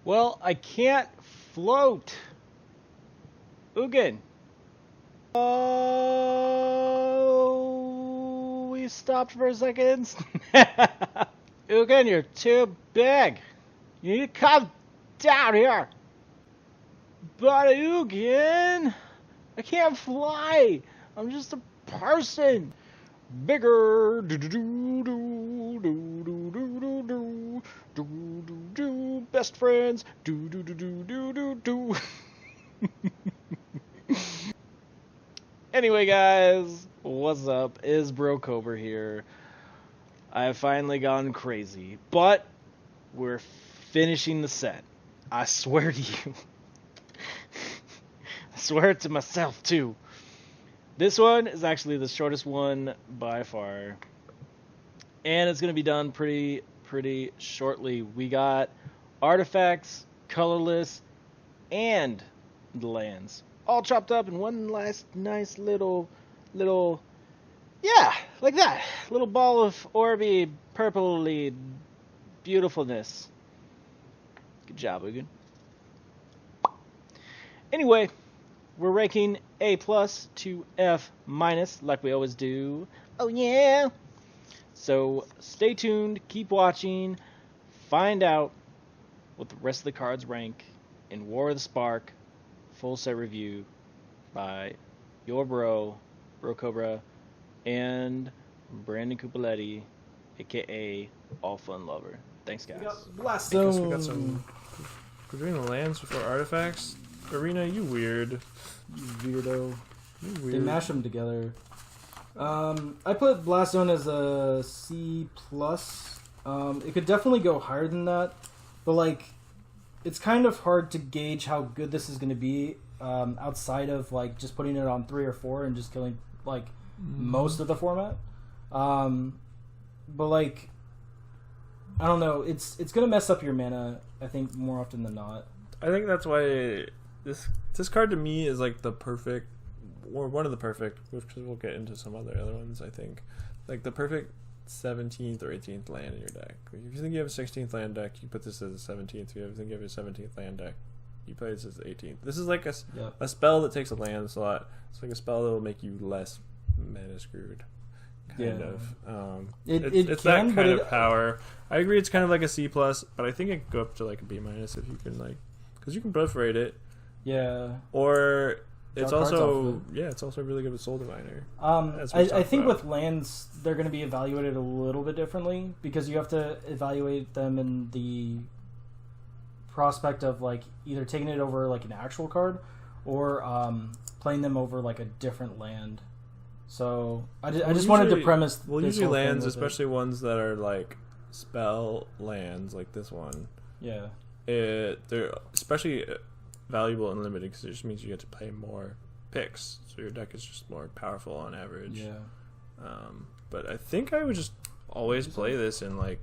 Well, I can't float. Ugin. Oh, we stopped for a second. Ugin, you're too big. You need to come down here. But Ugin, I can't fly. I'm just a person. Bigger. Best friends. Anyway, guys, what's up? Is Bro Cobra here. I have finally gone crazy, but we're finishing the set. I swear to you. I swear it to myself, too. This one is actually the shortest one by far. And it's going to be done pretty shortly. We got artifacts, colorless, and the lands. All chopped up in one last nice little, yeah, like that. Little ball of orby, purpley beautifulness. Good job, Ugin. Anyway, we're ranking A+ to F- like we always do. Oh yeah! So stay tuned, keep watching, find out what the rest of the cards rank in War of the Spark full set review by your bro Cobra, and Brandon Cuppoletti, aka All Fun Lover. Thanks, guys. Blast Zone. We got some. We're doing the lands before artifacts. Arena, you weird. You weirdo. You weird. They mash them together. I put Blast Zone as a C+. It could definitely go higher than that, but like, it's kind of hard to gauge how good this is going to be outside of like just putting it on 3 or 4 and just killing like most of the format. But like, I don't know. It's going to mess up your mana, I think, more often than not. I think that's why this card to me is like the perfect, or one of the perfect, because we'll get into some other ones, I think. Like the perfect 17th or 18th land in your deck. Like if you think you have a 16th land deck, you put this as a 17th. If you think you have a 17th land deck, you play this as the 18th. This is like a spell that takes a land slot. It's like a spell that will make you less mana screwed. Kind of. It's that kind of power. I agree it's kind of like a C+, but I think it could go up to like a B- if you can like, because you can proliferate it. Yeah. Or it's also it's also really good with Soul Diviner. I think with lands they're going to be evaluated a little bit differently because you have to evaluate them in the prospect of like either taking it over like an actual card or playing them over like a different land. So I just wanted to premise. Well, usually lands, especially ones that are like spell lands, like this one. Yeah. They're especially valuable and limited because it just means you get to play more picks, so your deck is just more powerful on average. Yeah. But I think I would just always play this in like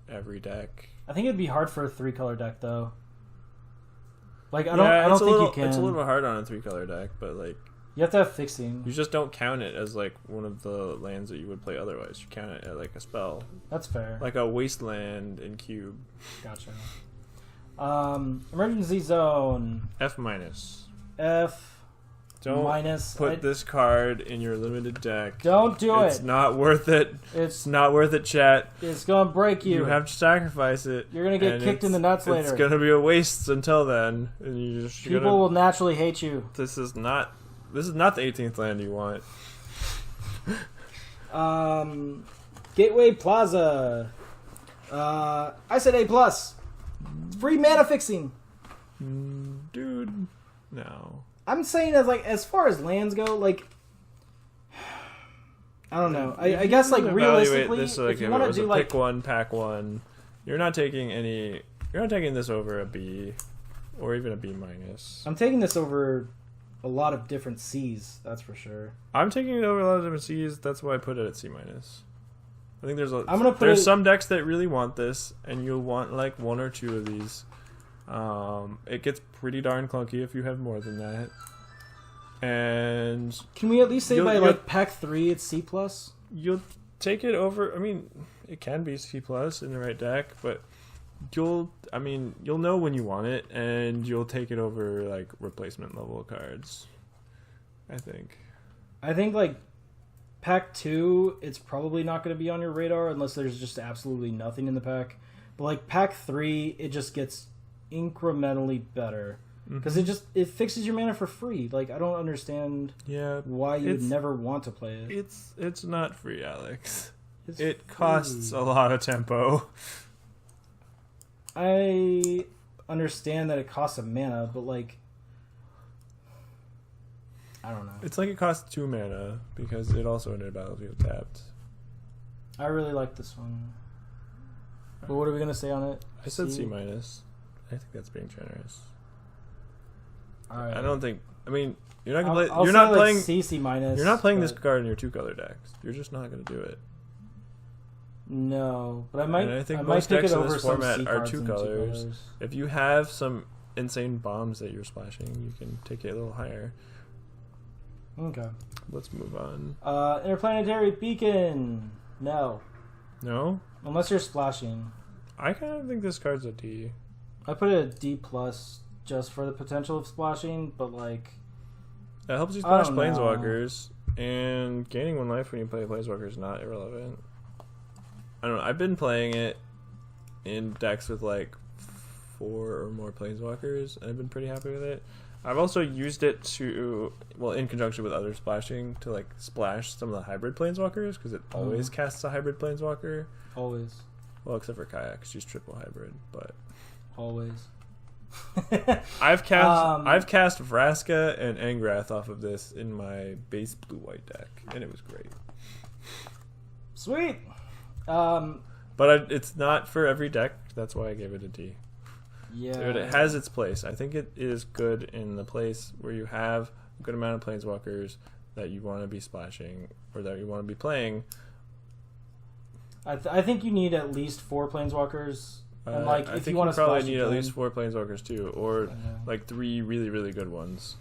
every deck. I think it'd be hard for a 3-color deck though. Like I don't think you can. It's a little bit hard on a 3-color deck, but like you have to have fixing. You just don't count it as like one of the lands that you would play otherwise. You count it as like a spell. That's fair. Like a wasteland in cube. Gotcha. Emergency zone. F-. Don't put this card in your limited deck. Don't do it. It's not worth it. It's not worth it, chat. It's gonna break you. You have to sacrifice it. You're gonna get kicked in the nuts later. It's gonna be a waste until then. And people will naturally hate you. This is not the 18th land you want. Gateway Plaza. I said A+. Free mana fixing. Dude, no. I'm saying as far as lands go, like I don't know. I guess like realistically, this, like, if you want to do like pick one, pack one, you're not taking this over a B or even a B-. I'm taking this over a lot of different C's, that's for sure. I'm taking it over a lot of different C's. That's why I put it at C-. I think there's some decks that really want this, and you'll want like 1 or 2 of these. It gets pretty darn clunky if you have more than that. And can we at least say by like pack 3 it's C+? You'll take it over. I mean, it can be C+ in the right deck, but you'll know when you want it, and you'll take it over like replacement level cards. I think like pack 2, it's probably not going to be on your radar unless there's just absolutely nothing in the pack. But like pack 3, it just gets incrementally better because it fixes your mana for free. Like I don't understand why you would never want to play it. It's not free, Alex. It costs a lot of tempo. I understand that it costs a mana, but like I don't know. It's like it costs 2 mana because it also ended battlefield tapped. I really like this one. But what are we gonna say on it? I said C-. I think that's being generous. All right. I don't think. I mean, you're not gonna play. You're not playing C-. You're not playing this card in your 2-color decks. You're just not gonna do it. No, but I might. And I think I most might take decks it in over this some format C are cards 2 in colors. If you have some insane bombs that you're splashing, you can take it a little higher. Okay. Let's move on. Interplanetary Beacon. No. No? Unless you're splashing. I kind of think this card's a D. I put it at D+ just for the potential of splashing, but like... It helps you splash Planeswalkers, and gaining 1 life when you play Planeswalker is not irrelevant. I don't know. I've been playing it in decks with like 4 or more Planeswalkers, and I've been pretty happy with it. I've also used it to, well, in conjunction with other splashing, to like splash some of the hybrid Planeswalkers, because it always casts a hybrid Planeswalker. Always. Well, except for Kayak, she's triple hybrid, but... Always. I've cast Vraska and Angrath off of this in my base blue-white deck, and it was great. Sweet! But it's not for every deck, that's why I gave it a D. Yeah. But it has its place. I think it is good in the place where you have a good amount of Planeswalkers that you want to be splashing, or that you want to be playing. I think you need at least 4 Planeswalkers. And like, I if think you want to probably splash, need at least 4 Planeswalkers too, or like 3 really, really good ones.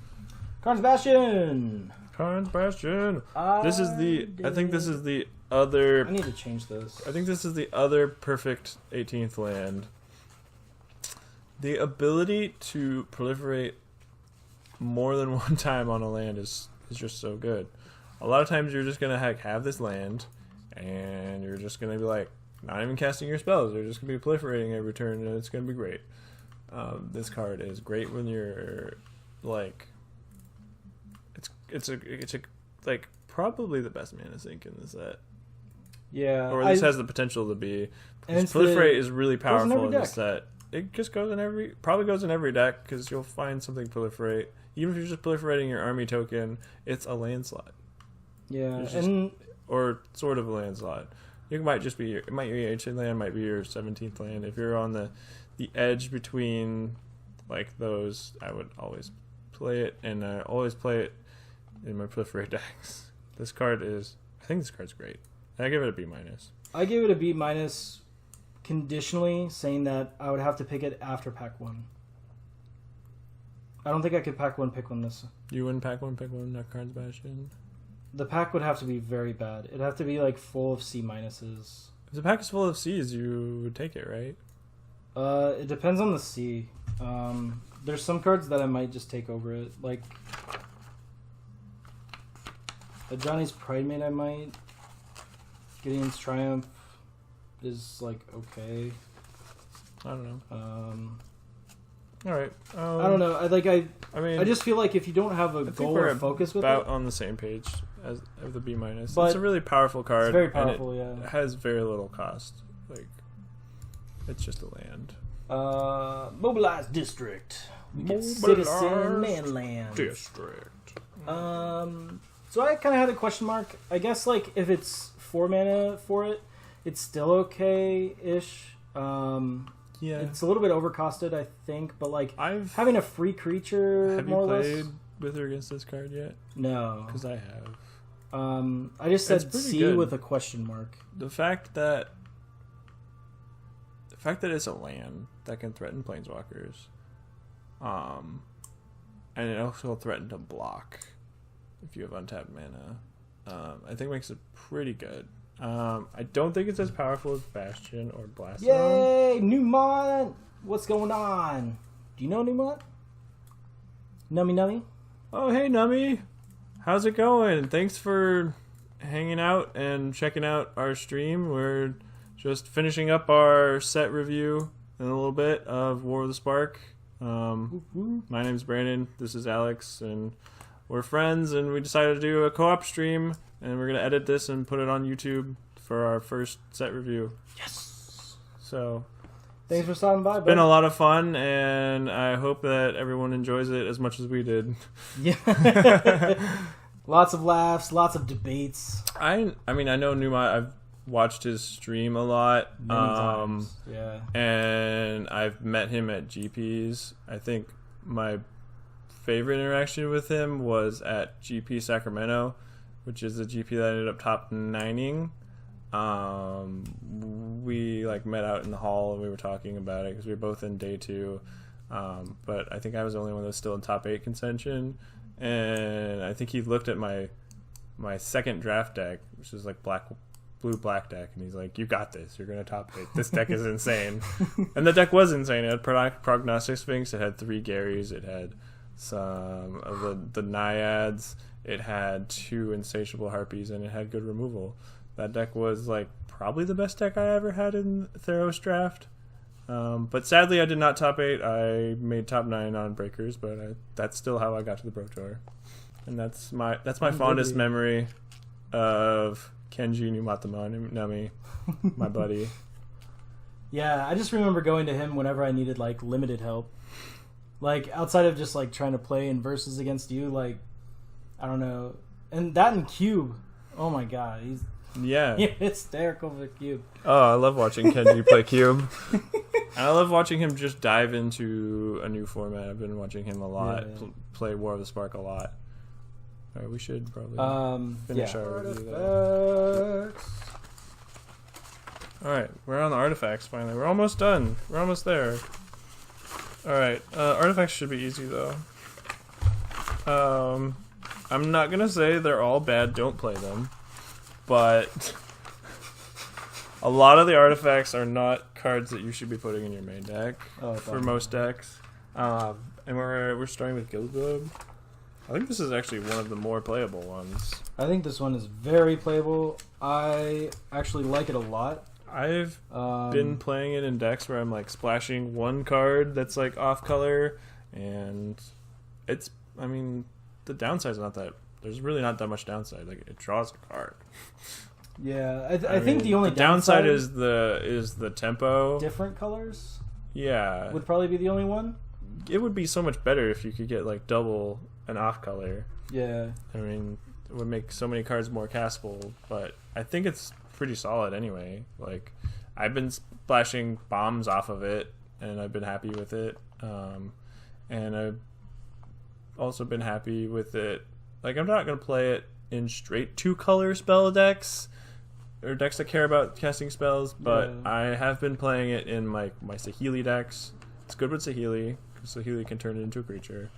Karn's Bastion! Karn's Bastion! I think this is the other... I need to change this. I think this is the other perfect 18th land. The ability to proliferate more than one time on a land is just so good. A lot of times you're just going to have this land, and you're just going to be like, not even casting your spells. They're just going to be proliferating every turn, and it's going to be great. This card is great when you're like, it's like probably the best mana sink in the set. Yeah, or at least has the potential to be. Proliferate is really powerful in the set. It just goes in every deck, because you'll find something proliferate. Even if you're just proliferating your army token, it's a land slot. Yeah, or sort of a land slot. It might just be your 18th land, might be your 17th land. If you're on the edge between like those, I would always play it, and I always play it in my proliferate decks. I think this card's great. I give it a B-. I gave it a B- conditionally, saying that I would have to pick it after pack 1. I don't think I could pack 1 pick 1 this. You wouldn't pack 1 pick 1 not Karn's Bastion? The pack would have to be very bad. It'd have to be like full of C-. If the pack is full of C's, you would take it, right? It depends on the C. There's some cards that I might just take over it, like a Johnny's Pridemate. I might. Gideon's Triumph is like okay. I don't know. All right. I don't know. I just feel like if you don't have a goal or focus with it, about on the same page as the B-. It's a really powerful card. It's very powerful. And it has very little cost. Like, it's just a land. Mobilized District. Citizen Manland District. So I kind of had a question mark. I guess like if it's 4 mana for it, it's still okay-ish. Yeah, it's a little bit overcosted, I think, but like having a free creature. Have you played with or against this card yet? No, because I have. I just said C good. With a question mark. The fact that it's a land that can threaten Planeswalkers, and it also threaten to block if you have untapped mana, I think makes it pretty good. I don't think it's as powerful as Bastion or Blast. Yay, Newmont! What's going on? Do you know Newmont? Nummy? Oh, hey, Nummy. How's it going? Thanks for hanging out and checking out our stream. We're just finishing up our set review in a little bit of War of the Spark. My name's Brandon. This is Alex, and we're friends, and we decided to do a co-op stream, and we're going to edit this and put it on YouTube for our first set review. Yes! So, Thanks for stopping by, it's been a lot of fun, and I hope that everyone enjoys it as much as we did. Yeah. Lots of laughs, lots of debates. I mean, I know Numa. I've watched his stream a lot. Many times. Yeah. And I've met him at GPs. I think my favorite interaction with him was at GP Sacramento, which is the GP that I ended up top 9ing. We met out in the hall and we were talking about it because we were both in day 2. But I think I was the only one that was still in top 8 contention. And I think he looked at my second draft deck, which is like blue black deck, and he's like, "You got this. You're gonna top 8. This deck is insane." And the deck was insane. It had Prognostic Sphinx. It had 3 Garys. It had some of the Naiads. It had 2 Insatiable Harpies, and it had good removal. That deck was probably the best deck I ever had in Theros draft. But sadly, I did not top 8. I made top 9 on Breakers, but that's still how I got to the Pro Tour. And that's my fondest memory of Kenji Numatama Nami, my buddy. Yeah, I just remember going to him whenever I needed limited help. Outside of just trying to play in versus against you, I don't know. And that in Cube. Oh my god, he's hysterical with Cube. Oh, I love watching Kenji play Cube. And I love watching him just dive into a new format. I've been watching him a lot, play War of the Spark a lot. All right, we should probably finish our review there. All right, we're on the artifacts finally. We're almost done. We're almost there. All right, artifacts should be easy though. I'm not gonna say they're all bad. Don't play them, but a lot of the artifacts are not cards that you should be putting in your main deck for most decks. And we're starting with Guild Globe. I think this is actually one of the more playable ones. I think this one is very playable. I actually like it a lot. I've been playing it in decks where I'm splashing one card that's off color, and the downside's not that. There's really not that much downside. It draws a card. Yeah, I think the only downside is the tempo. Different colors. Yeah, would probably be the only one. It would be so much better if you could get double an off color. Yeah. It would make so many cards more castable, but I think it's pretty solid anyway. I've been splashing bombs off of it, and I've been happy with it. And I've also been happy with it. I'm not going to play it in straight 2-color spell decks, or decks that care about casting spells, but I have been playing it in my Saheeli decks. It's good with Saheeli, because Saheeli can turn it into a creature.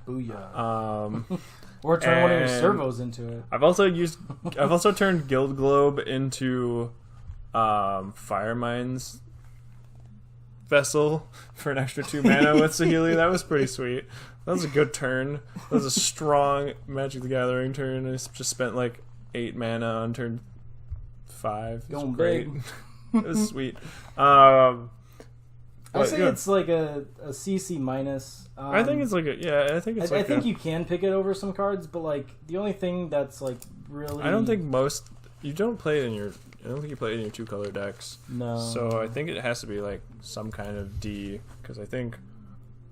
Booyah. Or turn one of your servos into it. I've also turned Guild Globe into Firemine's Vessel for an extra 2 mana with Saheeli. That was pretty sweet. That was a good turn. That was a strong Magic the Gathering turn. I just spent 8 mana on turn 5. It was great. It was sweet. I say it's a CC minus. I think it's I think you can pick it over some cards, but the only thing that's really. I don't think you don't play it in your. I don't think you play it in your 2-color decks. No. So I think it has to be some kind of D, because I think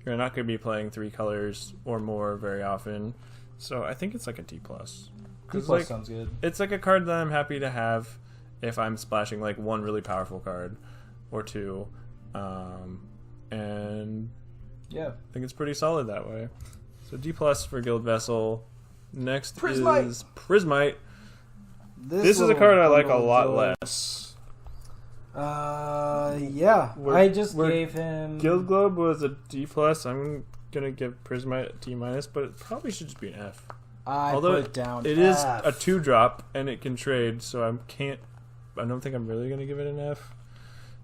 you're not going to be playing 3 colors or more very often. So I think it's a D+. D+ sounds good. It's a card that I'm happy to have if I'm splashing one really powerful card or 2. And yeah, I think it's pretty solid that way. So D+ for Guild Vessel. Next is Prismite. This is a card I like a lot less. Yeah. I just gave him... Guild Globe was a D+. I'm going to give Prismite a D-, but it probably should just be an F. Although put it down. it is a 2-drop and it can trade, so I don't think I'm really going to give it an F.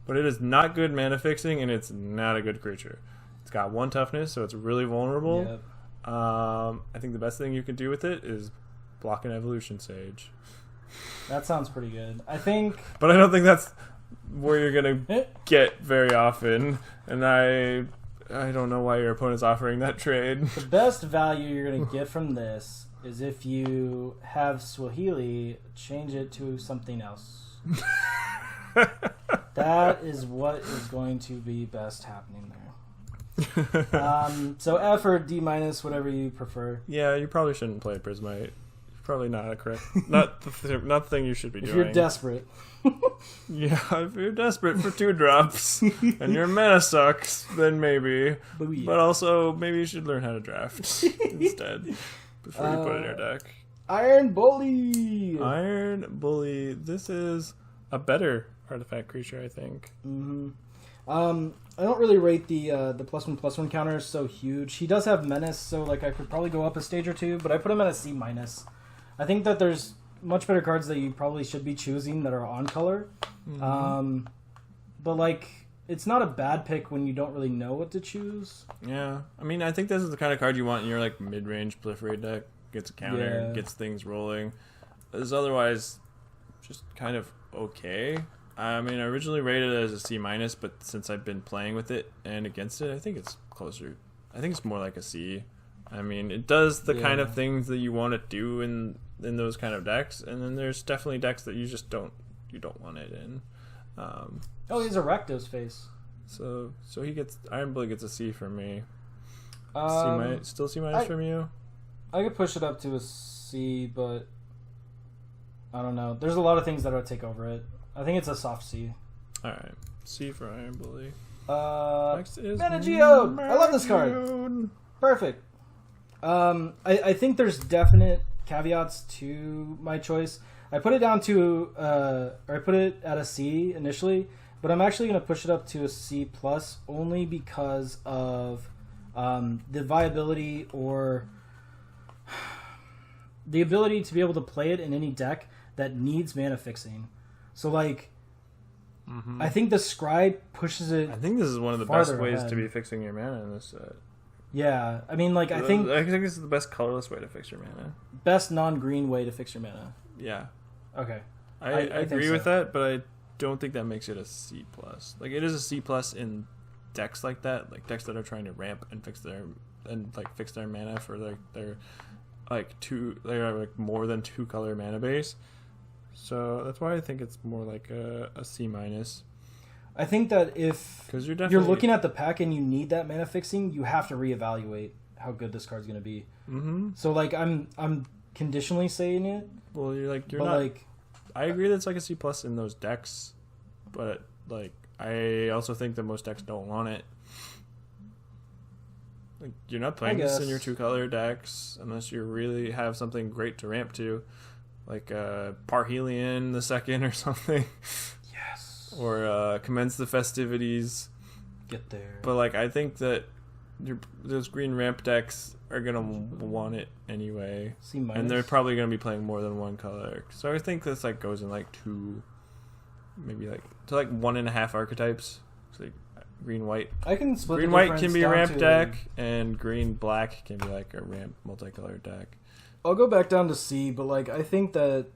But it is not good mana fixing, and it's not a good creature. It's got 1 toughness, so it's really vulnerable. Yep. I think the best thing you can do with it is block an Evolution Sage. That sounds pretty good. I think... But I don't think that's where you're going to get very often, and I don't know why your opponent's offering that trade. The best value you're going to get from this is if you have Swahili change it to something else. That is what is going to be best happening there. So F or D-, whatever you prefer. Yeah, you probably shouldn't play Prismite. Probably not a correct, not the thing you should be If doing. you're desperate. Yeah, if you're desperate for 2-drops and your mana sucks, then maybe. But also, maybe you should learn how to draft instead before you put it in your deck. Iron Bully. Iron Bully. This is a better artifact creature, I think. Mm-hmm. I don't really rate the +1/+1 counter so huge. He does have Menace, so like I could probably go up a stage or two, but I put him at a C-. I think that there's much better cards that you probably should be choosing that are on color. Mm-hmm. But like, it's not a bad pick when you don't really know what to choose. Yeah, I mean, I think this is the kind of card you want in your like mid-range proliferate deck. Gets a counter, gets things rolling. It's otherwise just kind of okay. I mean, I originally rated it as a C-, but since I've been playing with it and against it, I think it's closer. I think it's more like a C. I mean, it does the kind of things that you want to do in those kind of decks, and then there's definitely decks that you just don't want it in. He's a Rakdos face. So he gets Iron Bully gets a C from me. Still C- from you. I could push it up to a C, but I don't know. There's a lot of things that would take over it. I think it's a soft C. All right, C for Iron Bully. Next is Manageo. I love this card. Perfect. I think there's definite caveats to my choice. I put it down to, or I put it at a C initially, but I'm actually going to push it up to a C+ only because of the viability or the ability to be able to play it in any deck that needs mana fixing. So like, I think the Scribe pushes it. I think this is one of the best ways to be fixing your mana in this set. Yeah, I mean, like, I think this is the best colorless way to fix your mana. Best non-green way to fix your mana. Yeah. Okay. I agree with that, but I don't think that makes it a C+. Like, it is a C+ in decks like that, like decks that are trying to ramp and fix their mana for their more than 2-color mana base. So that's why I think it's more like a C-. I think that if you're looking at the pack and you need that mana fixing, you have to reevaluate how good this card's going to be. Mm-hmm. So like I'm conditionally saying it. Well, I agree that it's like a C+ in those decks, but like I also think that most decks don't want it. Like, you're not playing this in your 2-color decks unless you really have something great to ramp to, like Parhelion the second or something. Or commence the festivities. Get there. But like, I think that those green ramp decks are gonna want it anyway, and they're probably gonna be playing more than 1 color. So I think this like goes in like 2, maybe like to like 1.5 archetypes. So like green white. I can split. Green white can be a ramp deck, and green black can be like a ramp multicolored deck. I'll go back down to C, but like I think that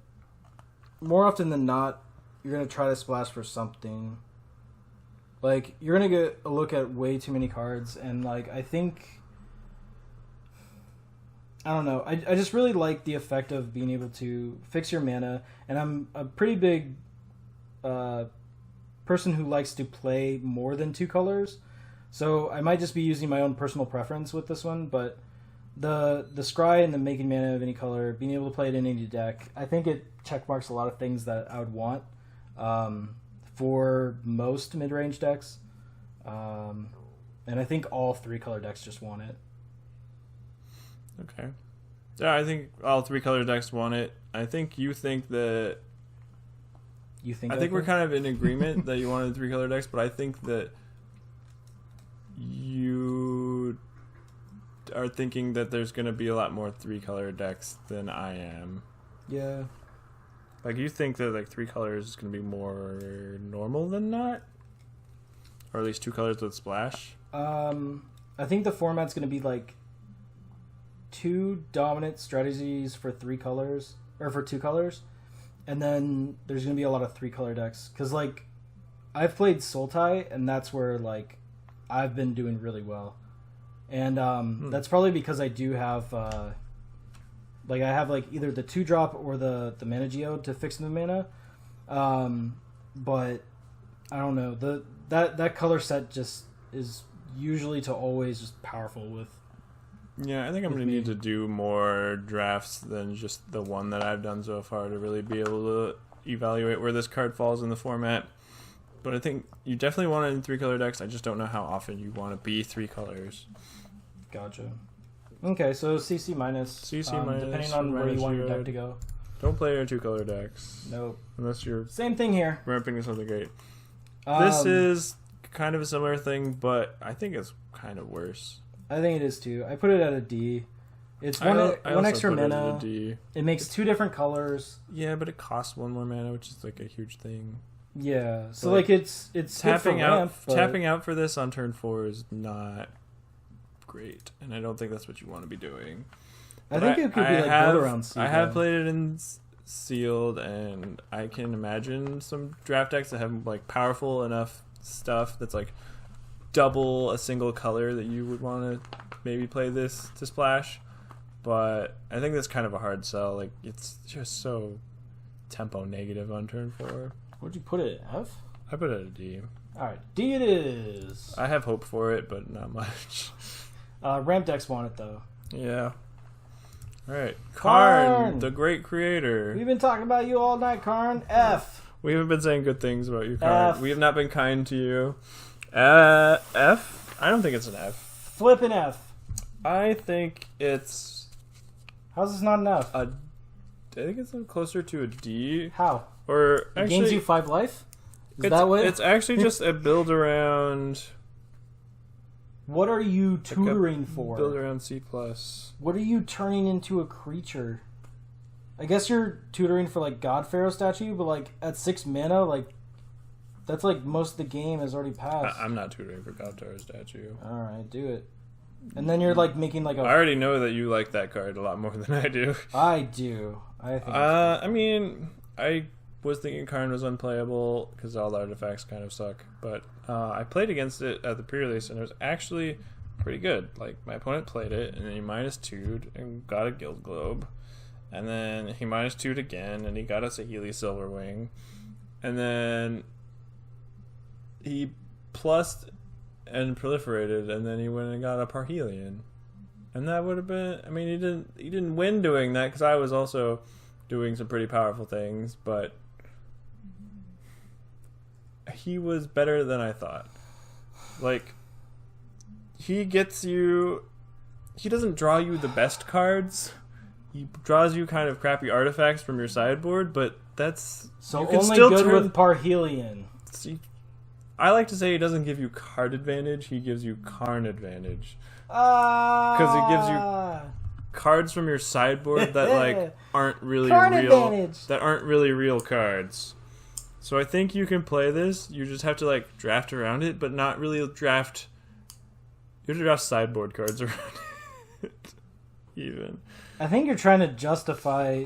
more often than not, you're going to try to splash for something. Like, you're going to get a look at way too many cards, and, like, I think... I don't know. I just really like the effect of being able to fix your mana, and I'm a pretty big person who likes to play more than 2 colors, so I might just be using my own personal preference with this one, but the Scry and the making mana of any color, being able to play it in any deck, I think it checkmarks a lot of things that I would want. For most mid-range decks. And I think all 3-color decks just want it. Okay. Yeah, I think all 3-color decks want it. I think you think that... I think we're kind of in agreement that you wanted 3-color decks, but I think that you are thinking that there's going to be a lot more 3-color decks than I am. Yeah. Like, you think that, like, 3 colors is going to be more normal than not? Or at least 2 colors with splash? I think the format's going to be, like, 2 dominant strategies for 3 colors, or for 2 colors, and then there's going to be a lot of 3-color decks. Because, like, I've played Sultai, and that's where, like, I've been doing really well. And that's probably because I do have, like, I have, like, either the 2-drop or the Mana Geode to fix the mana. But, I don't know. That color set just is usually to always just powerful with. Yeah, I think I'm going to need to do more drafts than just the one that I've done so far to really be able to evaluate where this card falls in the format. But I think you definitely want it in 3-color decks. I just don't know how often you want to be 3 colors. Gotcha. Okay, so CC minus. CC minus. Depending on where you want your deck to go. Don't play your 2-color decks. Nope. Unless you're same thing here. ramping to something great. This is kind of a similar thing, but I think it's kind of worse. I think it is too. I put it at a D. It's one extra mana. It makes 2 different colors. Yeah, but it costs 1 more mana, which is like a huge thing. Yeah, so like it's tapping out. ramp, but... Tapping out for this on turn 4 is not great, and I don't think that's what you want to be doing. I think it could be like build around sealed. I have played it in sealed, and I can imagine some draft decks that have like powerful enough stuff that's like double a single color that you would want to maybe play this to splash. But I think that's kind of a hard sell. Like, it's just so tempo negative on turn 4. Where'd you put it? F? I put it at a D. Alright, D it is. I have hope for it, but not much. Ramp decks want it though. Yeah. Alright. Karn, the great creator. We've been talking about you all night, Karn. F. We haven't been saying good things about you, Karn. F. We have not been kind to you. F? I don't think it's an F. Flippin' F. I think it's... How's this not an F? I think it's closer to a D. How? Or actually, it gains you 5 life? Is that what? It's actually just a build around... What are you tutoring for? Build around C+. What are you turning into a creature? I guess you're tutoring for like God Pharaoh statue, but like at 6 mana, like that's like most of the game has already passed. I'm not tutoring for God Pharaoh statue. Alright, do it. And then you're like making like a... I already know that you like that card a lot more than I do. I do. I think I mean, I was thinking Karn was unplayable because all the artifacts kind of suck, but I played against it at the pre-release and it was actually pretty good. Like, my opponent played it and he -2'd and got a Guild Globe, and then he -2'd again and he got us a Healy Silverwing, and then he plussed and proliferated, and then he went and got a Parhelion, and that would have been... I mean, he didn't win doing that because I was also doing some pretty powerful things, but he was better than I thought. Like, he gets you... He doesn't draw you the best cards. He draws you kind of crappy artifacts from your sideboard, but that's... So only good with Parhelion. See, I like to say he doesn't give you card advantage, he gives you Karn advantage. Because he gives you cards from your sideboard that like aren't really Karn real. advantage. That aren't really real cards. So I think you can play this. You just have to like draft around it, but not really draft. You have to draft sideboard cards around it. Even. I think you're trying to justify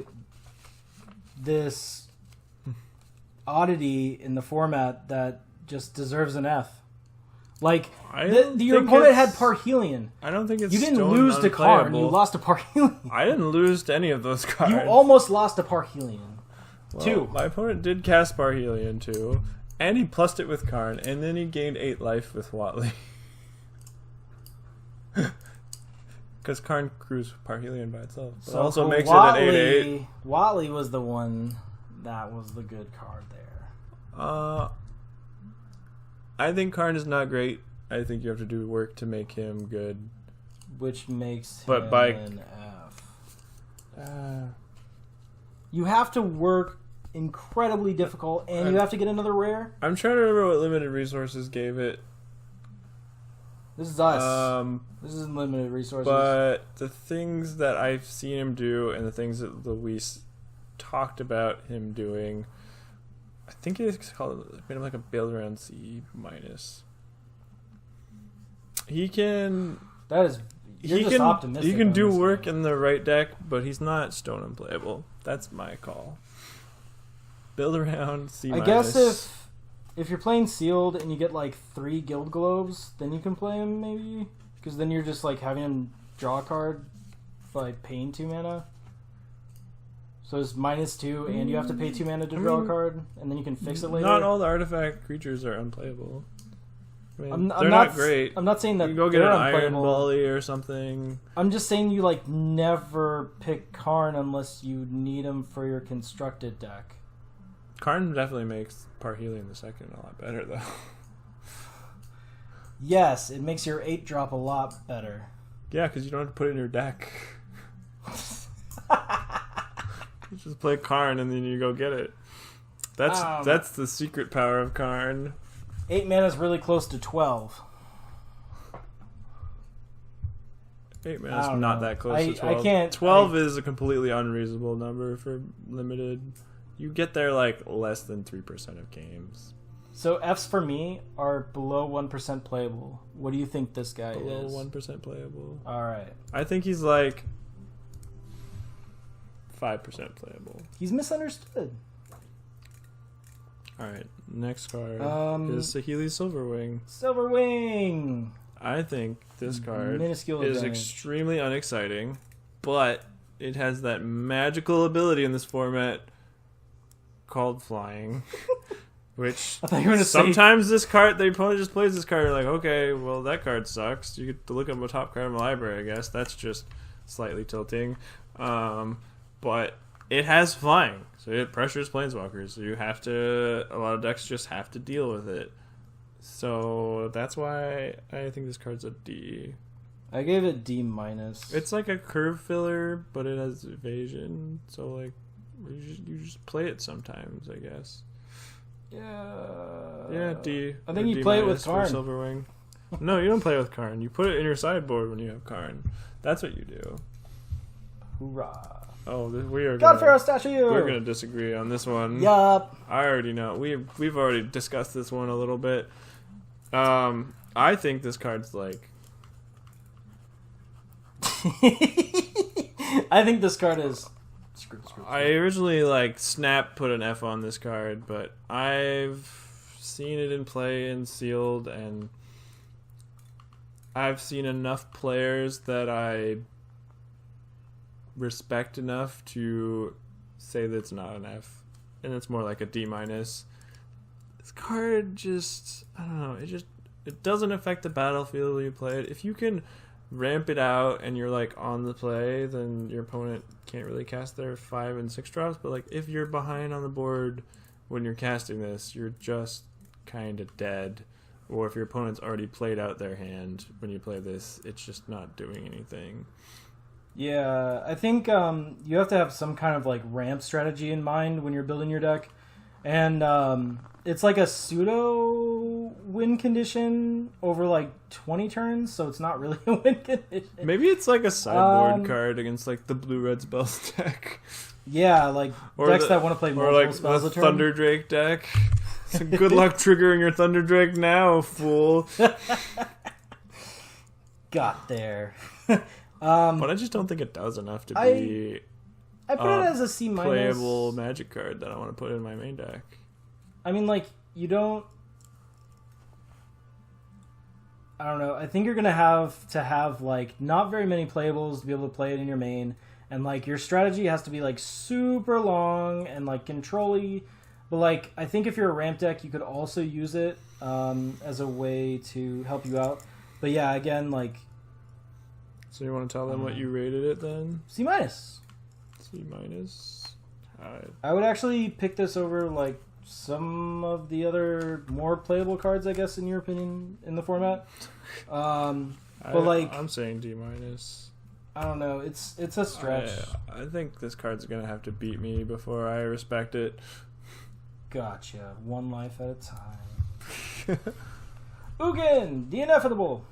this oddity in the format that just deserves an F. Like, your opponent had Parhelion. I don't think it's... You didn't lose to Karn, you lost to Parhelion. I didn't lose to any of those cards. You almost lost to Parhelion. Well, 2. My opponent did cast Parhelion too, and he plussed it with Karn, and then he gained 8 life with Watley. Because Karn crews Parhelion by itself. But so also makes Watley, it an 8/8. Watley was the one that was the good card there. I think Karn is not great. I think you have to do work to make him good. Which makes him an F. You have to work incredibly difficult, and you have to get another rare. I'm trying to remember what limited resources gave it. This is us. This is limited resources. But the things that I've seen him do and the things that Luis talked about him doing, I think it's called made him like a build around C minus. He can. That is. You're just optimistic. He can do work in the right deck, but he's not stone unplayable. That's my call. Build around C minus. I guess if you're playing sealed and you get like 3 guild globes, then you can play him maybe, because then you're just like having him draw a card by paying 2 mana. So it's -2, and you have to pay 2 mana to draw a card, and then you can fix it later. Not all the artifact creatures are unplayable. I mean, I'm they're not great. I'm not saying that you go get they're an Iron unplayable. Volley or something. I'm just saying you like never pick Karn unless you need him for your constructed deck. Karn definitely makes Parhelion the second a lot better, though. Yes, it makes your 8-drop a lot better. Yeah, because you don't have to put it in your deck. You just play Karn and then you go get it. That's the secret power of Karn. 8 mana is really close to 12. 8 mana is not that close to 12. I can't. 12 is a completely unreasonable number for limited. You get there like less than 3% of games. So Fs for me are below 1% playable. What do you think this guy Below is? 1% playable. All right. I think he's like 5% playable. He's misunderstood. Alright, next card is Sahili Silverwing. Silverwing! I think this card Minuscule is advantage. extremely unexciting, but it has that magical ability in this format called Flying. Which I thought you were gonna sometimes this card, the opponent just plays this card, like, okay, well, that card sucks. You get to look at my top card in my library, I guess. That's just slightly tilting. But it has Flying, so it pressures planeswalkers. So you have to, a lot of decks just have to deal with it. So that's why I think this card's a D. I gave it D-. It's like a curve filler, but it has evasion. So, like, you just play it sometimes, I guess. Yeah, D. I think or you D- play it with for Karn. Silverwing. No, you don't play with Karn. You put it in your sideboard when you have Karn. That's what you do. Hoorah. Oh, we are. God Pharaoh statue! We're gonna disagree on this one. Yup. I already know. We've already discussed this one a little bit. I think this card's like. I think this card is. Screw. I originally Snap put an F on this card, but I've seen it in play in sealed, and I've seen enough players that I respect enough to say that it's not an F, and it's more like a D-. This card just, I don't know, it doesn't affect the battlefield when you play it. If you can ramp it out and you're on the play, then your opponent can't really cast their 5 and 6 drops. But if you're behind on the board when you're casting this, you're just kind of dead. Or if your opponent's already played out their hand when you play this, it's just not doing anything. Yeah, I think you have to have some kind of ramp strategy in mind when you're building your deck. And it's like a pseudo win condition over 20 turns, so it's not really a win condition. Maybe it's like a sideboard card against the blue-red spells deck. Yeah, or decks that want to play multiple spells the a turn. Thunder Drake deck. Good luck triggering your Thunder Drake now, fool. Got there. But I just don't think it does enough to be I put it as a C-. playable Magic card that I want to put in my main deck. I mean, you don't... I don't know. I think you're going to have not very many playables to be able to play it in your main. And, your strategy has to be, super long and, control-y. But, I think if you're a ramp deck, you could also use it as a way to help you out. But, yeah, again, So you want to tell them what you rated it then? C-. C-. I would actually pick this over, some of the other more playable cards, I guess, in your opinion, in the format. But I'm saying D-. I don't know. It's a stretch. I think this card's gonna have to beat me before I respect it. Gotcha. One life at a time. Ugin, the inevitable.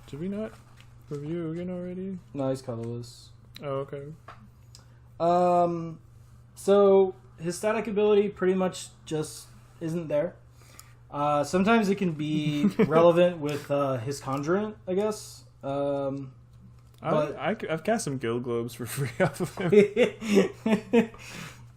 Did we not review Ugin already? No, he's colorless. Oh, okay. So his static ability pretty much just isn't there. Sometimes it can be relevant with his Conjurant, I guess. I've cast some Guild Globes for free off of him.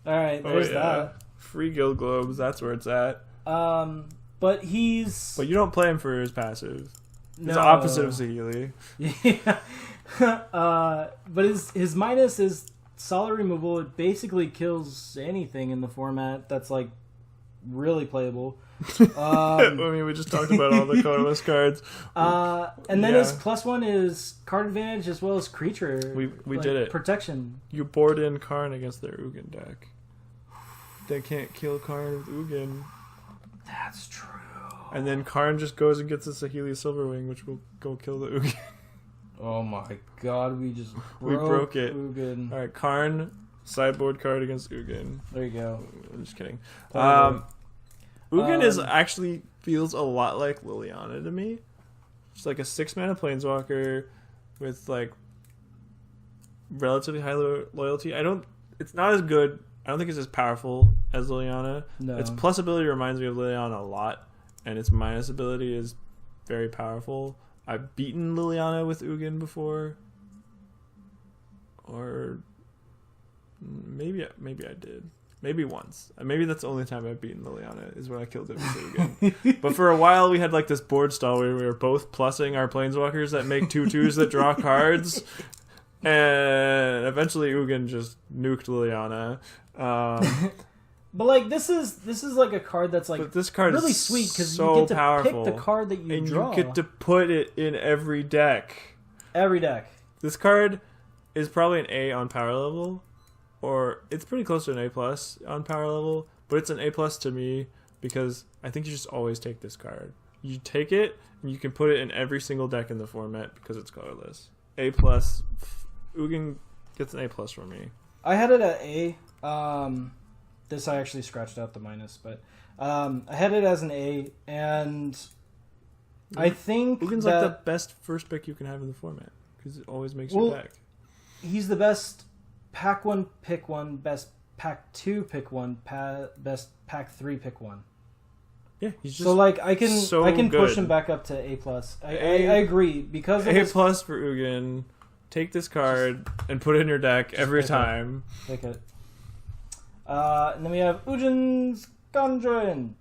Alright, there's that. Free Guild Globes, that's where it's at. But you don't play him for his passive. He's No. the opposite of Saheeli. Yeah. But his minus is solid removal. It basically kills anything in the format that's like really playable. I mean, we just talked about all the colorless cards. And then his +1 is card advantage as well as creature. We did it. Protection. You board in Karn against their Ugin deck. They can't kill Karn with Ugin. That's true. And then Karn just goes and gets a Saheeli Silverwing, which will go kill the Ugin. Oh my god, we just broke it. Ugin. Alright, Karn, sideboard card against Ugin. There you go. I'm just kidding. Totally. Ugin is actually feels a lot like Liliana to me. It's like a 6-mana planeswalker with like relatively high loyalty. It's not as good. I don't think it's as powerful as Liliana. No. Its plus ability reminds me of Liliana a lot, and its minus ability is very powerful. I've beaten Liliana with Ugin before, or maybe I did. Maybe once. Maybe that's the only time I've beaten Liliana is when I killed it with Ugin. But for a while we had like this board stall where we were both plussing our planeswalkers that make 2/2s that draw cards. And eventually Ugin just nuked Liliana. But like this is like a card that's like but this card really is sweet because so you get to powerful, pick the card that you and draw. you get to put it in every deck. Every deck. This card is probably an A on power level, or it's pretty close to an A plus on power level, but it's an A plus to me because I think you just always take this card. You take it and you can put it in every single deck in the format because it's colorless. A plus. Ugin gets an A plus from me. I had it at A. This I actually scratched out the minus, but I had it as an A, and I think Ugin's that like the best first pick you can have in the format because it always makes your deck. He's the best pack 1 pick 1, best pack 2 pick 1, best pack 3 pick 1. Yeah, he's just so like I can good. push him back up to A plus. I agree because of A plus for Ugin. Take this card and put it in your deck every time. Pick it. And then we have Ujin's Conjurant.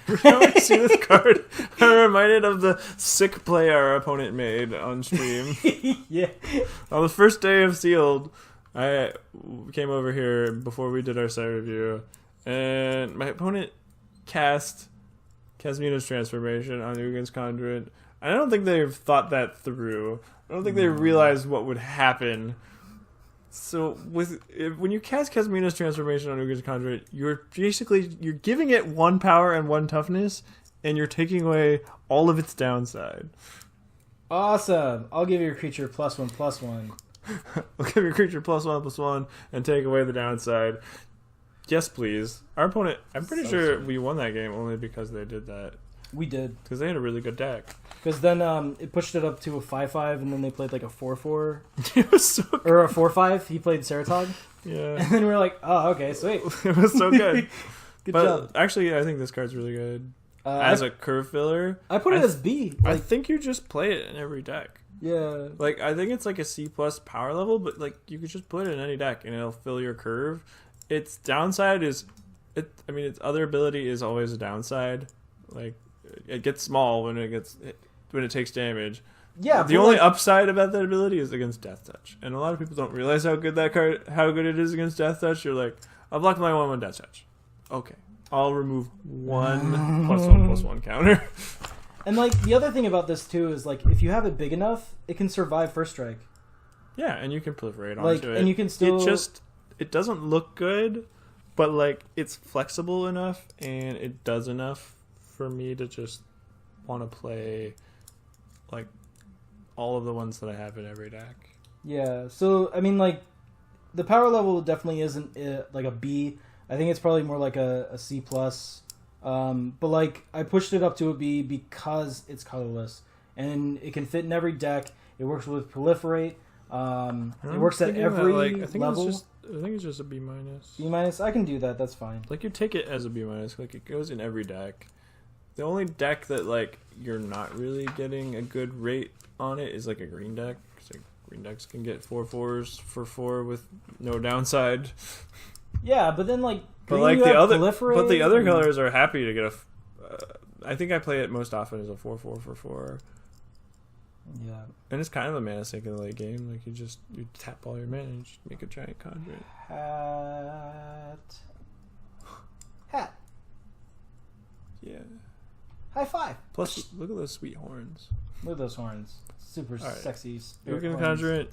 Every time I see this card, I'm reminded of the sick play our opponent made on stream. Yeah. On the first day of Sealed, I came over here before we did our site review, and my opponent cast Kasmina's Transformation on Ugin's Conjurant. I don't think they've thought that through. I don't think they realized what would happen. So when you cast Kasmina's Transformation on Ugin's Conjurant, you're giving it 1 power and 1 toughness, and you're taking away all of its downside. Awesome! I'll give your creature +1/+1. I'll give your creature +1/+1 and take away the downside. Yes, please. Our opponent, I'm pretty sure we won that game only because they did that. We did. Because they had a really good deck. Because then it pushed it up to a 5/5, and then they played like a 4/4. It was so good. Or a 4/5. He played Saratog. Yeah. And then we were like, oh, okay, sweet. It was so good. Good but job. Actually, I think this card's really good. As a curve filler. I put it as B. I think you just play it in every deck. Yeah. Like, I think it's like a C plus power level, but like you could just put it in any deck and it'll fill your curve. Its downside is, its other ability is always a downside. Like, it gets small when it takes damage. Yeah. The only upside about that ability is against Death Touch, and a lot of people don't realize how good it is against Death Touch. You're like, I've blocked my 1/1 Death Touch. Okay, I'll remove 1 +1/+1 counter. And like the other thing about this too is like if you have it big enough, it can survive first strike. Yeah, and you can proliferate like, onto it. And you can still. It doesn't look good, but like it's flexible enough and it does enough for me to just want to play like all of the ones that I have in every deck. Yeah, so I mean like the power level definitely isn't like a B. I think it's probably more like a C plus. But like I pushed it up to a B because it's colorless and it can fit in every deck. It works with proliferate. It works at every level. I think it's just a B minus. B minus. I can do that. That's fine. Like you take it as a B minus. Like it goes in every deck. The only deck that like you're not really getting a good rate on it is like a green deck. Like green decks can get 4/4s for 4 with no downside. Yeah, but then like, but like the other colors are happy to get a. I think I play it most often as a 4/4 for 4. Yeah, and it's kind of a mana sink in the late game. Like you tap all your mana and you just make a giant conduit. Hat. Yeah. High five. Plus, look at those sweet horns. Look at those horns. Super sexy. Ugin Conjurant,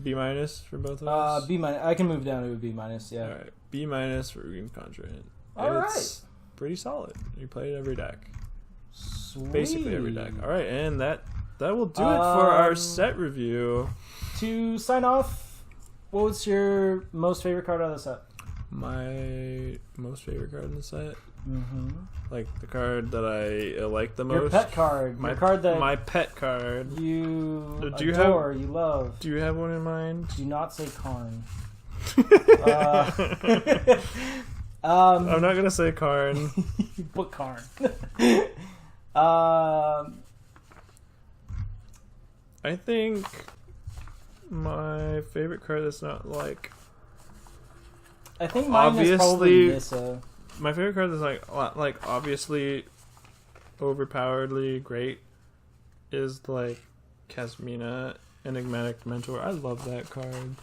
B minus for both of us. B minus. I can move down to a B minus. Yeah. All right, B minus for Ugin Conjurant. All right. It's pretty solid. You play it every deck. Sweet. Basically every deck. All right, and that will do it for our set review. To sign off, what was your most favorite card out of the set? My most favorite card in the set? Mm-hmm. Like the card that I like the most? Your pet card. My pet card. You do you love. Do you have one in mind? Do not say Karn. I'm not going to say Karn. But Karn. I think my favorite card that's not like... I think mine is probably Nissa. My favorite card that's like obviously overpoweredly great is like Kasmina, Enigmatic Mentor. I love that card.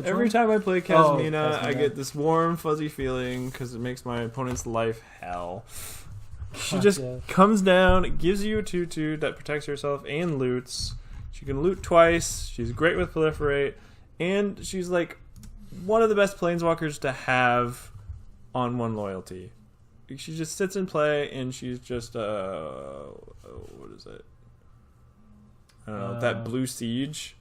Every time I play Kasmina, I get this warm, fuzzy feeling because it makes my opponent's life hell. She just comes down, gives you a 2/2 that protects herself and loots. She can loot twice. She's great with proliferate, and she's like one of the best planeswalkers to have on one loyalty. She just sits in play, and she's just what is it? I don't know. That blue siege.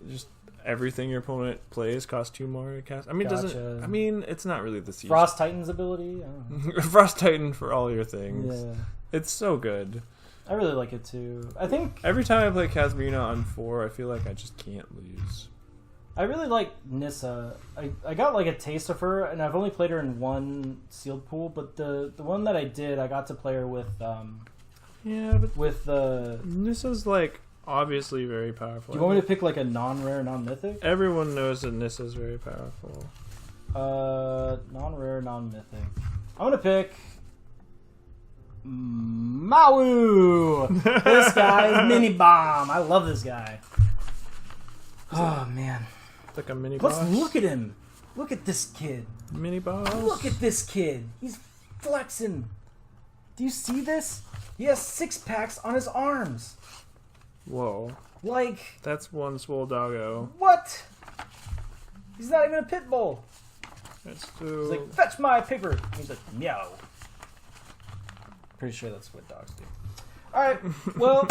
Just everything your opponent plays costs 2 more to cast. I mean, doesn't. I mean, it's not really the siege. Frost Titan's ability. I don't know. Frost Titan for all your things. Yeah, it's so good. I really like it too. I think every time I play Kasmina on 4, I feel like I just can't lose. I really like Nissa. I got like a taste of her, and I've only played her in one sealed pool, but the one that I did, I got to play her with Nissa's like obviously very powerful. Do you want me to pick like a non-rare, non-mythic? Everyone knows that Nissa's very powerful. Non-rare, non-mythic. I'm gonna pick Mawu. This guy is Mini Bomb. I love this guy. Oh man. Like a mini boss. Let's look at him. Look at this kid. Mini boss. Look at this kid. He's flexing. Do you see this? He has 6 packs on his arms. Whoa. Like. That's one swole doggo. What? He's not even a pit bull. That's too... He's like, fetch my paper. He's like, meow. Pretty sure that's what dogs do. Alright, well,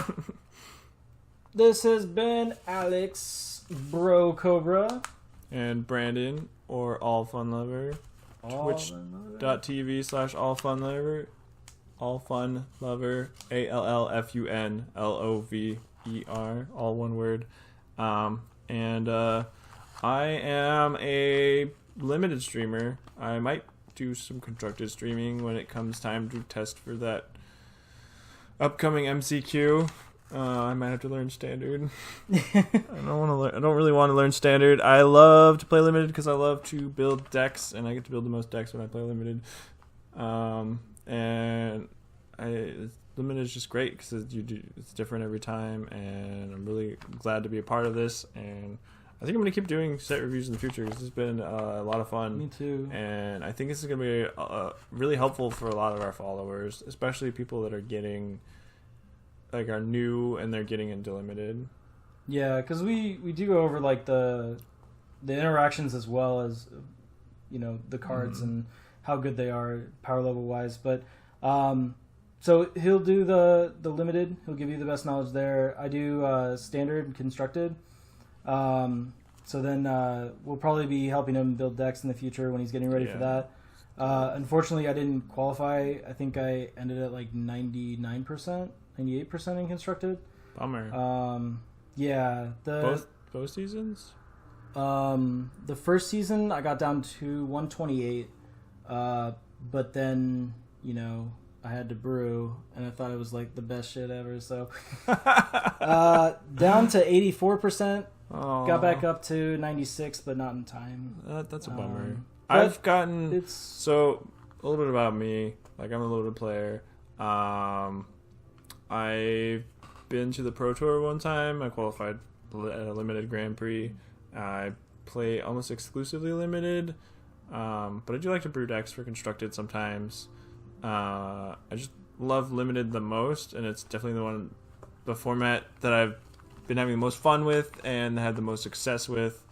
this has been Alex, Bro Cobra. And Brandon, or All Fun Lover. Twitch.tv/All Fun Lover. All Fun Lover. ALLFUNLOVER. All one word. And I am a limited streamer. I might do some constructed streaming when it comes time to test for that upcoming MCQ. I might have to learn standard. I don't really want to learn standard. I love to play limited because I love to build decks, and I get to build the most decks when I play limited. Limited is just great because it's different every time, and I'm really glad to be a part of this. And I think I'm going to keep doing set reviews in the future because it's been a lot of fun. Me too. And I think this is going to be really helpful for a lot of our followers, especially people that are getting, like, are new and they're getting into limited. Yeah, because we do go over, like, the interactions as well as, you know, the cards and how good they are power level wise. But so he'll do the limited. He'll give you the best knowledge there. I do standard and constructed. So then we'll probably be helping him build decks in the future when he's getting ready for that. Unfortunately, I didn't qualify. I think I ended at like 99%, 98% in constructed. Bummer. Yeah. Both seasons? The first season I got down to 128, but then, you know, I had to brew, and I thought it was like the best shit ever, so down to 84%. Aww. Got back up to 96, but not in time. That's a bummer. I've gotten so a little bit about me. Like, I'm a loaded player. I've been to the Pro Tour one time. I qualified at a limited Grand Prix. I play almost exclusively limited, but I do like to brew decks for constructed sometimes. I just love limited the most, and it's definitely the format that I've been having the most fun with and had the most success with.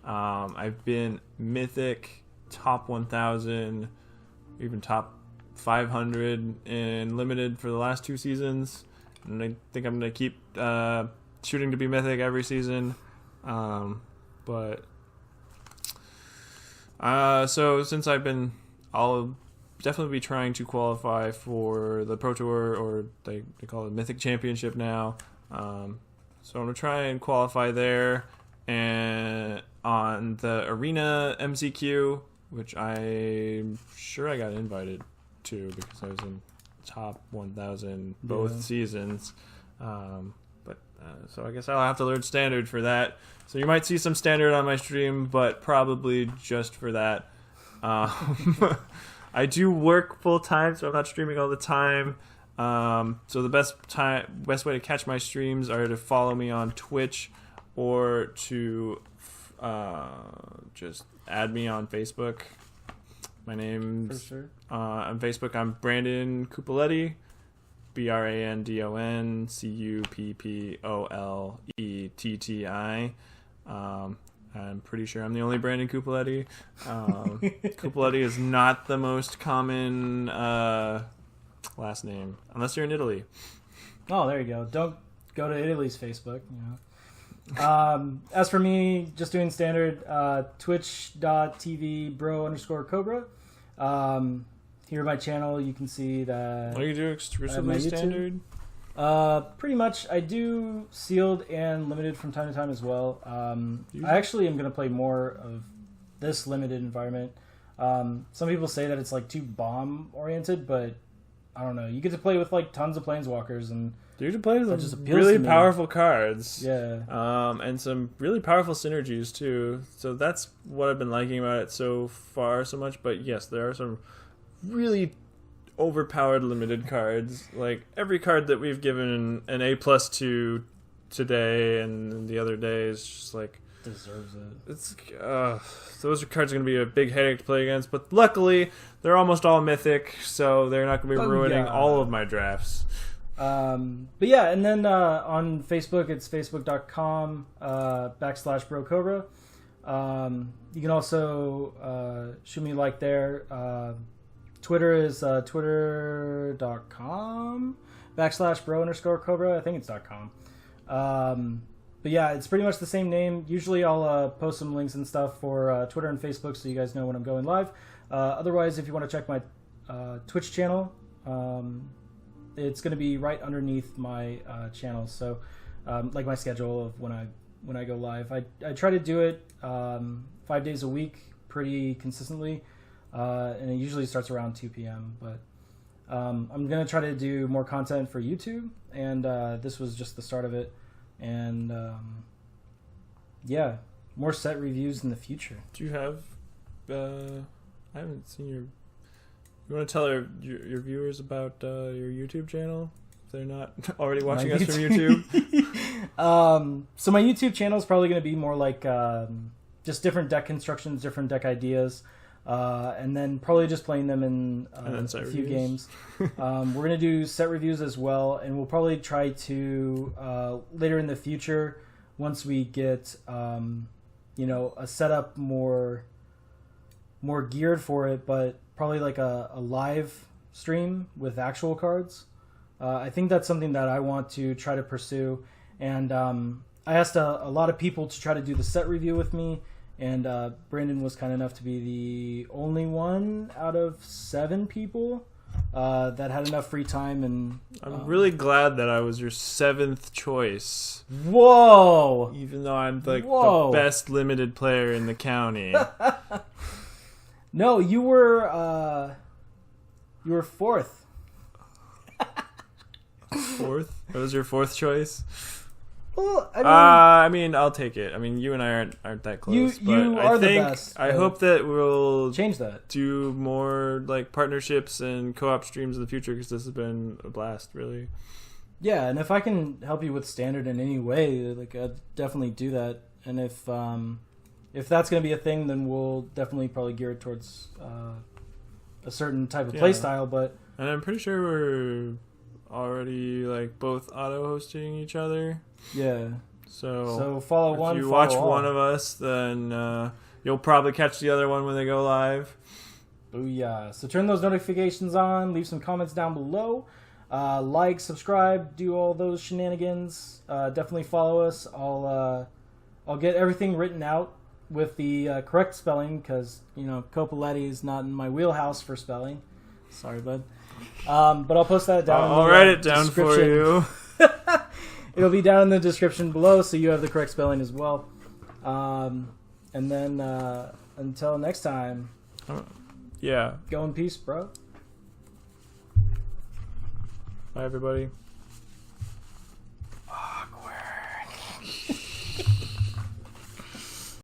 I've been mythic, top 1000, even top 500 in limited for the last 2 seasons, and I think I'm going to keep shooting to be mythic every season. So since I'll definitely be trying to qualify for the Pro Tour, or they call it Mythic Championship now. So I'm going to try and qualify there, and on the Arena MCQ, which I'm sure I got invited to because I was in top 1,000 both seasons. So I guess I'll have to learn Standard for that. So you might see some Standard on my stream, but probably just for that. I do work full time, so I'm not streaming all the time. So the best way to catch my streams are to follow me on Twitch, or to just add me on Facebook. My name's on Facebook. I'm Brandon Cuppoletti, BrandonCuppolletti. I'm pretty sure I'm the only Brandon Cuppoletti. Cuppoletti is not the most common last name, unless you're in Italy. Oh, there you go. Don't go to Italy's Facebook, you know. As for me, just doing Standard, twitch.tv bro_Cobra. Here my channel, you can see that. What do you do exclusively Standard? Pretty much. I do sealed and limited from time to time as well. I actually am going to play more of this limited environment. Some people say that it's like too bomb oriented, but I don't know. You get to play with like tons of planeswalkers, and you get to play with some really powerful cards. Yeah. And some really powerful synergies too. So that's what I've been liking about it so far so much. But yes, there are some really overpowered limited cards. Like every card that we've given an A+ to today and the other day is just like deserves it. It's those cards are going to be a big headache to play against, but luckily they're almost all mythic, so they're not going to be ruining all of my drafts. But yeah, and then on Facebook, it's facebook.com /BroCobra. You can also shoot me a like there. Twitter is twitter.com /bro_Cobra. I think it's .com. But yeah, it's pretty much the same name. Usually I'll post some links and stuff for Twitter and Facebook so you guys know when I'm going live. Otherwise, if you want to check my Twitch channel, it's going to be right underneath my channel. So like my schedule of when I go live. I try to do it 5 days a week pretty consistently. And it usually starts around 2 p.m. But I'm going to try to do more content for YouTube, and this was just the start of it. And yeah, more set reviews in the future. Do you have... I haven't seen your... You want to tell your viewers about your YouTube channel? If they're not already watching us from YouTube. So my YouTube channel is probably going to be more like just different deck constructions, different deck ideas. And then probably just playing them in a few games. We're going to do set reviews as well, and we'll probably try to, later in the future, once we get, a setup more geared for it, but probably like a live stream with actual cards. I think that's something that I want to try to pursue. And I asked a lot of people to try to do the set review with me, And Brandon was kind enough to be the only one out of 7 people that had enough free time. And I'm really glad that I was your 7th choice. Whoa! Even though I'm like the best limited player in the county. No, you were 4th. 4th? That was your 4th choice? Well, I mean, I'll take it. I mean, you and I aren't that close. You but are I the think, best. I hope that we'll change that. Do more like partnerships and co-op streams in the future because this has been a blast, really. Yeah, and if I can help you with standard in any way, like I'd definitely do that. And if that's going to be a thing, then we'll definitely probably gear it towards a certain type of play style. But and I'm pretty sure we're already like both auto hosting each other. Yeah. So follow one. If you follow watch all. one of us, then you'll probably catch the other one when they go live. Booyah! So turn those notifications on. Leave some comments down below. Like, subscribe, do all those shenanigans. Definitely follow us. I'll get everything written out with the correct spelling because Cuppoletti is not in my wheelhouse for spelling. Sorry, bud. But I'll post that down. I'll write it down for you. It'll be down in the description below, so you have the correct spelling as well. And then until next time, yeah. Go in peace, bro. Bye, everybody.